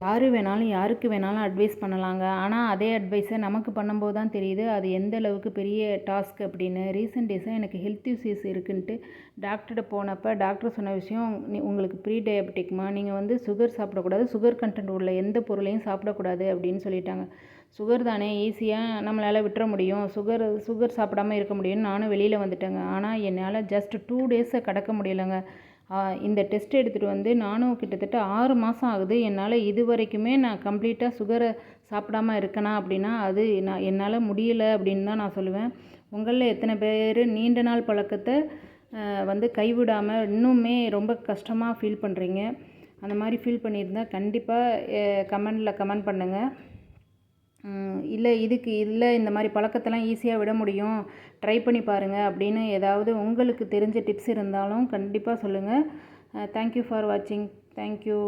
யார் வேணாலும் யாருக்கு வேணாலும் அட்வைஸ் பண்ணலாங்க. ஆனால் அதே அட்வைஸை நமக்கு பண்ணும்போது தான் தெரியுது அது எந்த அளவுக்கு பெரிய டாஸ்க் அப்படின்னு. ரீசெண்ட் டேஸாக எனக்கு ஹெல்த் இஷ்யூஸ் இருக்குன்ட்டு டாக்டர்கிட்ட போனப்போ டாக்டர் சொன்ன விஷயம், உங்களுக்கு ப்ரீ டயபெட்டிக்மா, நீங்கள் வந்து சுகர் சாப்பிடக்கூடாது, சுகர் கண்டென்ட் உள்ள எந்த பொருளையும் சாப்பிடக்கூடாது அப்படின்னு சொல்லிட்டாங்க. சுகர் தானே ஈஸியாக நம்மளால் விட்டுற முடியும், சுகர் சாப்பிடாமல் இருக்க முடியும்னு நானும் வெளியில் வந்துட்டேங்க. ஆனால் என்னால் ஜஸ்ட் 2 டேஸை கடக்க முடியலைங்க. இந்த டெஸ்ட் எடுத்துகிட்டு வந்து நானும் கிட்டத்தட்ட 6 மாதம் ஆகுது. என்னால் இது வரைக்குமே நான் கம்ப்ளீட்டாக சுகரை சாப்பிடாமல் இருக்கேனா அப்படின்னா அது என்னால் முடியலை அப்படின்னு தான் நான் சொல்லுவேன். உங்களில் எத்தனை பேர் நீண்ட நாள் பழக்கத்தை வந்து கைவிடாமல் இன்னுமே ரொம்ப கஷ்டமாக ஃபீல் பண்ணுறீங்க? அந்த மாதிரி ஃபீல் பண்ணியிருந்தால் கண்டிப்பாக கமெண்ட் பண்ணுங்கள். இல்லை இந்த மாதிரி பழக்கத்தெல்லாம் ஈஸியாக விட முடியும், ட்ரை பண்ணி பாருங்கள் அப்படின்னு ஏதாவது உங்களுக்கு தெரிஞ்ச டிப்ஸ் இருந்தாலும் கண்டிப்பாக சொல்லுங்கள். தேங்க்யூ ஃபார் வாட்சிங். தேங்க்யூ.